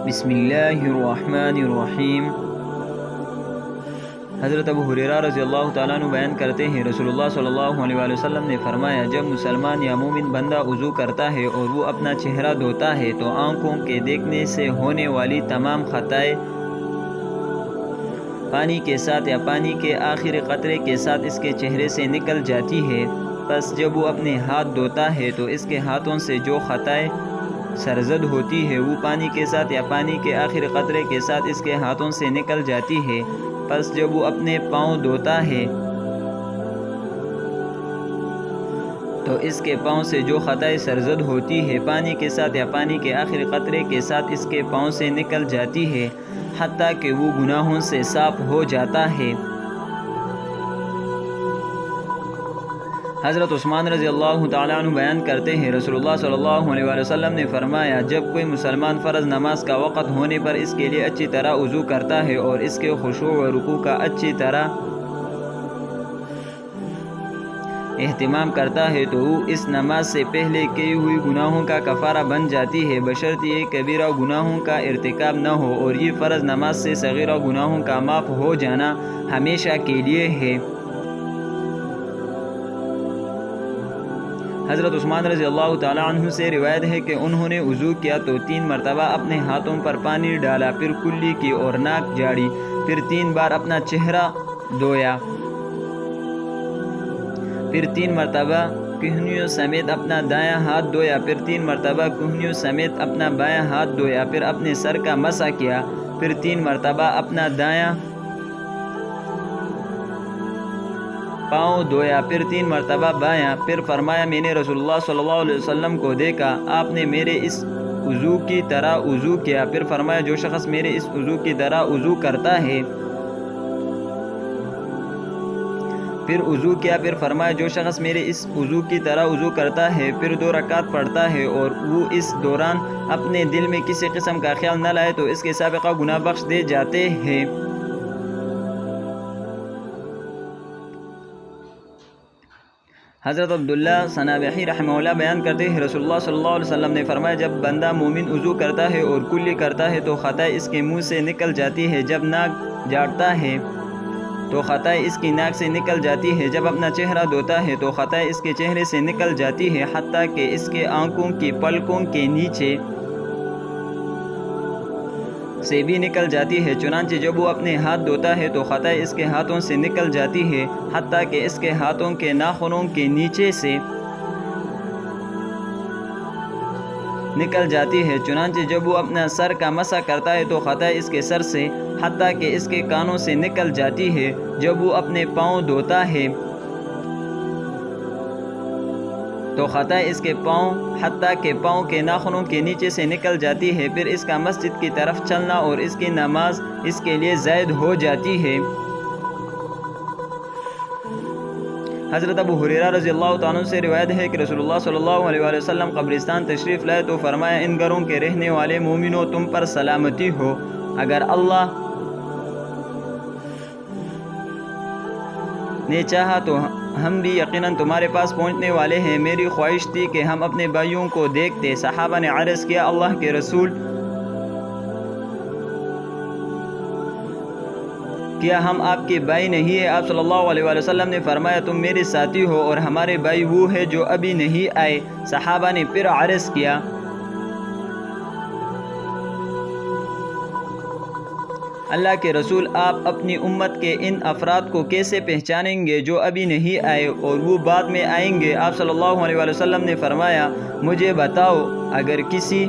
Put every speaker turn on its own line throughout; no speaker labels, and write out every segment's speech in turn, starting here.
بسم اللہ الرحمن الرحیم۔ حضرت ابو ہریرہ رضی اللہ تعالیٰ عنہ بیان کرتے ہیں، رسول اللہ صلی اللہ علیہ وآلہ وسلم نے فرمایا، جب مسلمان یا مومن بندہ وضو کرتا ہے اور وہ اپنا چہرہ دھوتا ہے تو آنکھوں کے دیکھنے سے ہونے والی تمام خطائیں پانی کے ساتھ یا پانی کے آخری قطرے کے ساتھ اس کے چہرے سے نکل جاتی ہے۔ پس جب وہ اپنے ہاتھ دھوتا ہے تو اس کے ہاتھوں سے جو خطائیں سرزد ہوتی ہے وہ پانی کے ساتھ یا پانی کے آخری قطرے کے ساتھ اس کے ہاتھوں سے نکل جاتی ہے۔ پس جب وہ اپنے پاؤں دھوتا ہے تو اس کے پاؤں سے جو خطائیں سرزد ہوتی ہے پانی کے ساتھ یا پانی کے آخری قطرے کے ساتھ اس کے پاؤں سے نکل جاتی ہے، حتیٰ کہ وہ گناہوں سے صاف ہو جاتا ہے۔ حضرت عثمان رضی اللہ تعالیٰ عنہ بیان کرتے ہیں، رسول اللہ صلی اللہ علیہ وآلہ وسلم نے فرمایا، جب کوئی مسلمان فرض نماز کا وقت ہونے پر اس کے لیے اچھی طرح وضو کرتا ہے اور اس کے خشوع و رکوع کا اچھی طرح اہتمام کرتا ہے تو وہ اس نماز سے پہلے کی ہوئی گناہوں کا کفارہ بن جاتی ہے، بشرطیہ یہ کبیرہ گناہوں کا ارتکاب نہ ہو، اور یہ فرض نماز سے صغیرہ گناہوں کا معاف ہو جانا ہمیشہ کے لیے ہے۔ حضرت عثمان رضی اللہ تعالیٰ عنہ سے روایت ہے کہ انہوں نے وضو کیا تو 3 مرتبہ اپنے ہاتھوں پر پانی ڈالا، پھر کلی کی اور ناک جھاڑی، پھر 3 بار اپنا چہرہ دھویا، پھر 3 مرتبہ کہنیوں سمیت اپنا دایاں ہاتھ دھویا، پھر 3 مرتبہ کہنیوں سمیت اپنا بایاں ہاتھ دھویا، پھر اپنے سر کا مسح کیا، پھر 3 مرتبہ اپنا دایاں پاؤں دھویا، پھر 3 مرتبہ بایاں، پھر فرمایا، میں نے رسول اللہ صلی اللہ علیہ وسلم کو دیکھا، آپ نے میرے اس وضو کی طرح وضو کیا۔ پھر فرمایا، جو شخص میرے اس وضو کی طرح وضو کرتا ہے، پھر وضو کیا، پھر فرمایا، جو شخص میرے اس وضو کی طرح وضو کرتا ہے، پھر 2 رکعت پڑھتا ہے اور وہ اس دوران اپنے دل میں کسی قسم کا خیال نہ لائے تو اس کے سابقہ گناہ بخش دے جاتے ہیں۔ حضرت عبداللہ صنابحی رحمہ اللہ بیان کرتے ہیں، رسول اللہ صلی اللہ علیہ وسلم نے فرمایا، جب بندہ مومن وضو کرتا ہے اور کلی کرتا ہے تو خطائیں اس کے منہ سے نکل جاتی ہے، جب ناک جھاڑتا ہے تو خطائیں اس کی ناک سے نکل جاتی ہے، جب اپنا چہرہ دھوتا ہے تو خطائیں اس کے چہرے سے نکل جاتی ہے، حتیٰ کہ اس کے آنکھوں کی پلکوں کے نیچے سے بھی نکل جاتی ہے۔ چنانچہ جب وہ اپنے ہاتھ دھوتا ہے تو خطائیں اس کے ہاتھوں سے نکل جاتی ہے، حتیٰ کہ اس کے ہاتھوں کے ناخنوں کے نیچے سے نکل جاتی ہے۔ چنانچہ جب وہ اپنا سر کا مسح کرتا ہے تو خطائیں اس کے سر سے، حتیٰ کہ اس کے کانوں سے نکل جاتی ہے۔ جب وہ اپنے پاؤں دھوتا ہے تو خطائیں اس کے پاؤں، حتیٰ کہ پاؤں کے ناخنوں کے نیچے سے نکل جاتی ہے۔ پھر اس کا مسجد کی طرف چلنا اور اس کی نماز اس کے لیے زائد ہو جاتی ہے۔ حضرت ابو ہریرہ رضی اللہ تعالیٰ عنہ سے روایت ہے کہ رسول اللہ صلی اللہ علیہ وآلہ وسلم قبرستان تشریف لائے تو فرمایا، ان گھروں کے رہنے والے مومنوں، تم پر سلامتی ہو، اگر اللہ نے چاہا تو ہم بھی یقیناً تمہارے پاس پہنچنے والے ہیں۔ میری خواہش تھی کہ ہم اپنے بھائیوں کو دیکھتے۔ صحابہ نے عرض کیا، اللہ کے رسول، کیا ہم آپ کے بھائی نہیں ہیں؟ آپ صلی اللہ علیہ وآلہ وسلم نے فرمایا، تم میرے ساتھی ہو اور ہمارے بھائی وہ ہے جو ابھی نہیں آئے۔ صحابہ نے پھر عرض کیا، اللہ کے رسول، آپ اپنی امت کے ان افراد کو کیسے پہچانیں گے جو ابھی نہیں آئے اور وہ بعد میں آئیں گے؟ آپ صلی اللہ علیہ وآلہ وسلم نے فرمایا، مجھے بتاؤ، اگر کسی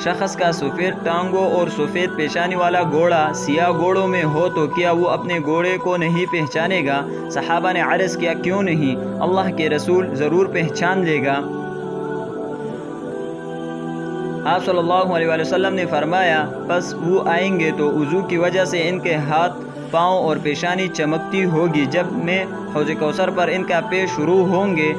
شخص کا سفید ٹانگوں اور سفید پیشانی والا گھوڑا سیاہ گھوڑوں میں ہو تو کیا وہ اپنے گھوڑے کو نہیں پہچانے گا؟ صحابہ نے عرض کیا، کیوں نہیں؟ اللہ کے رسول ضرور پہچان لے گا۔ آپ صلی اللہ علیہ وآلہ وسلم نے فرمایا، پس وہ آئیں گے تو وضو کی وجہ سے ان کے ہاتھ، پاؤں اور پیشانی چمکتی ہوگی، جب میں حوض کوثر پر ان کا پے شروع ہوں گے۔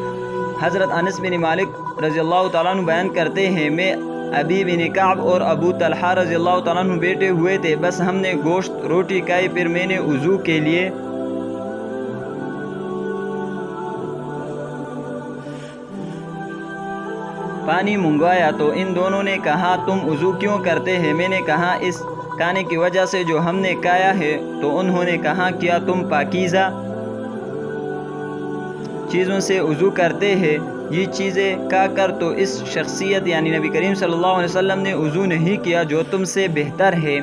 حضرت انس بن مالک رضی اللہ تعالیٰ عنہ بیان کرتے ہیں، میں ابی بن کعب اور ابو طلحہ رضی اللہ تعالیٰ عنہ بیٹھے ہوئے تھے، بس ہم نے گوشت روٹی کھائی، پھر میں نے وضو کے لیے پانی منگوایا تو ان دونوں نے کہا تم وضو کیوں کرتے ہیں؟ میں نے کہا اس کھانے کی وجہ سے جو ہم نے کھایا ہے۔ تو انہوں نے کہا کیا تم پاکیزہ چیزوں سے وضو کرتے ہیں؟ یہ چیزیں کھا کر تو اس شخصیت یعنی نبی کریم صلی اللہ علیہ وسلم نے وضو نہیں کیا جو تم سے بہتر ہے۔